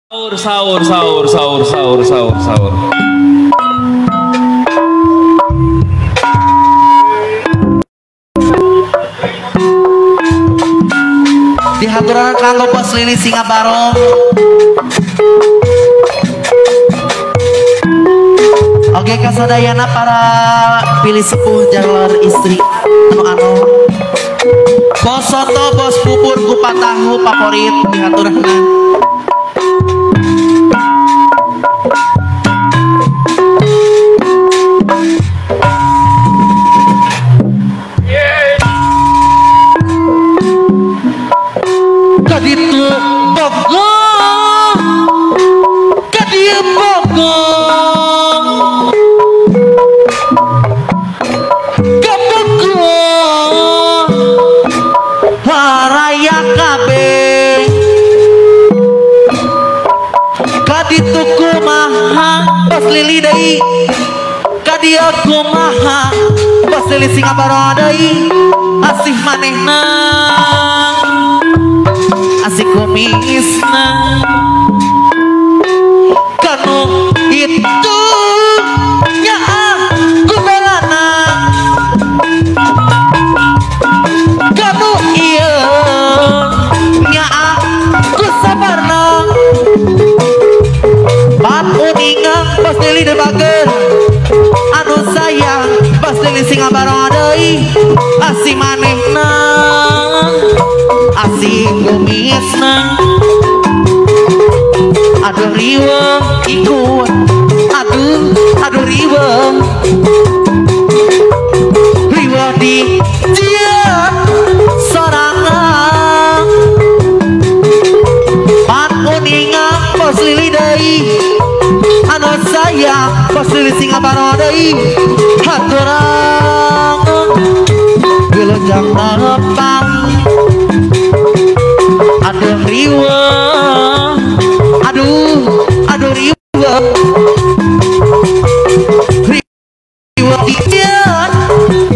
Sahur, sahur, sahur, sahur, sahur, sahur. Dihaturaken kanggo Bos Lili Singa Barong. Oke kasadayana para pilih sepuh jalur istri anu Bos soto, bos bubur, kupat tahu favorit dihaturaken. Kaditu bogong, kadieu bogong, kabogong, haraya kabeh. Kaditu kumaha Bos Lili deui, kadieu kumaha Bos Lili Singa Barong deui, asih manehna asik kumisna kanu itu nya aku belana kanu iya nya aku sabarna pan uningang Bos Lili debageun anu sayang Bos Lili Singa Barong deui asih manehna asih kumisna aduh riweuh ikut aduh riweuh di dia sorangan pan uningang Bos Lili deui anu sayang Bos Lili Singa Barong deui haturang geuleujang nepang aduh riweuh aduh riweuh di dia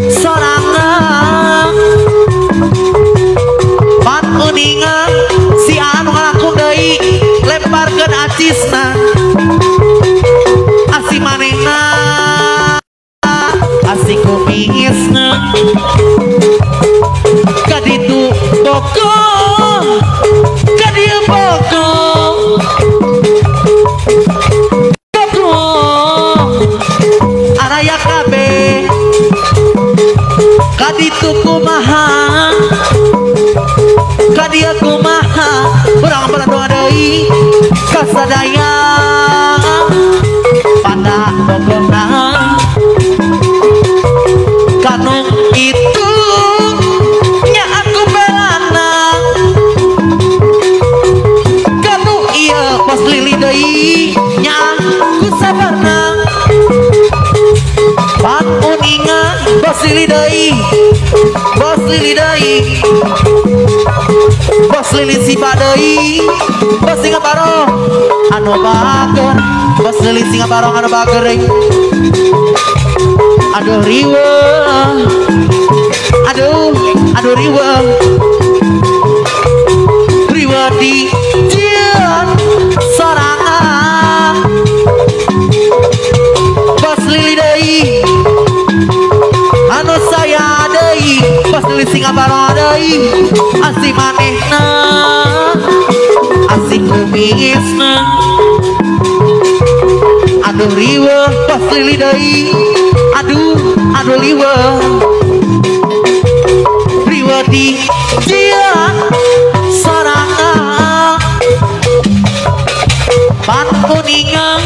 sorangan pan uningan si anu ngalakuan deui lemparkeun acisna asih manehna asih kumisna kaditu bogong kadieu bogong bogong araya kabeh kaditu kumaha kadieu kumaha urang berdoa deui kasadaya pada bogongna kanu itu nya aku belana kanu iya Bos Lili deui nya aku sabarna pan uningan Bos Lili deui Bos Lili deui Bos Lili Siba deui Bos Singa Barong anu bager Bos Lili Singa Barong anu bager deui aduh riweuh aduh riweuh di dia sorangan Bos Lili deui anu saya deui Bos Lili Singa Barong deui asih manehna asih kumisna aduh riweuh Bos Lili deui aduh riweuh di dia sorangan pan kuningan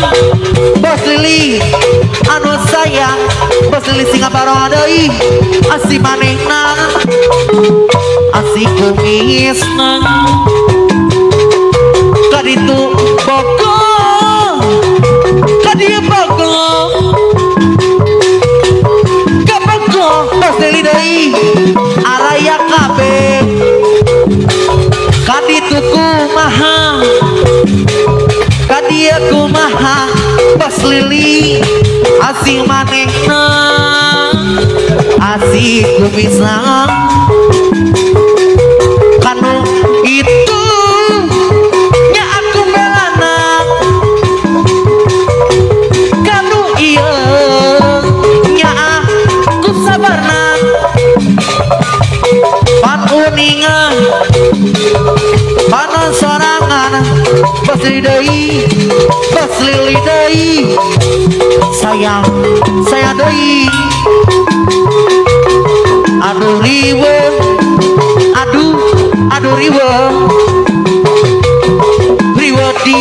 Bos Lili anu sayang Bos Lili Singa Barong deui asih manehna asih kumisna kaditu bogong kadieu bogong kabogong Bos Lili deui araya kabeh kaditu kumaha kadieu kumaha Bos Lili asih manehna asih kumisna kanu itu nya aku belana kuningan panon sorangan bos lidai bos lili deui sayang saya deui aduh riwe aduh riwe riwe di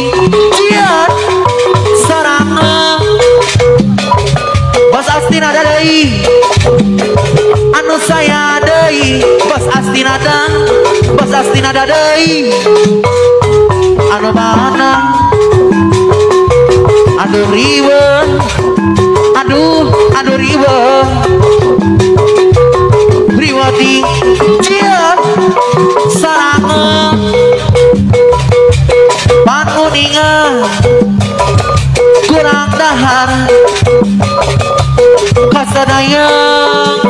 ciat sorangan bos Astina deui anu saya deui bos Astina deui anu mana aduh riwe aduh riwe riwe di ciat sorangan pan kuningan kurang dahar kasadayang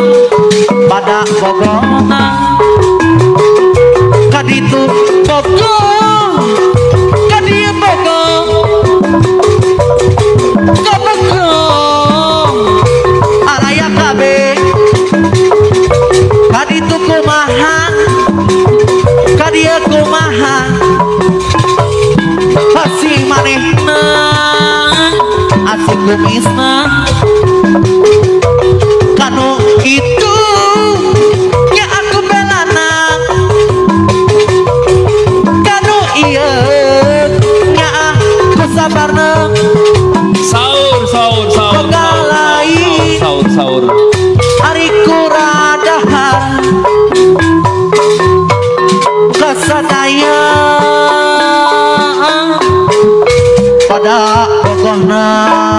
pada bogona kaditu bogong kadieu bogong kabogong alaya kabeh kaditu kumaha kadieu kumaha asih manehna asih kumisna kanu itu ya aku belana kanu iya ya aku sabarna sahur hari kuradahar kesadayang pada pokokna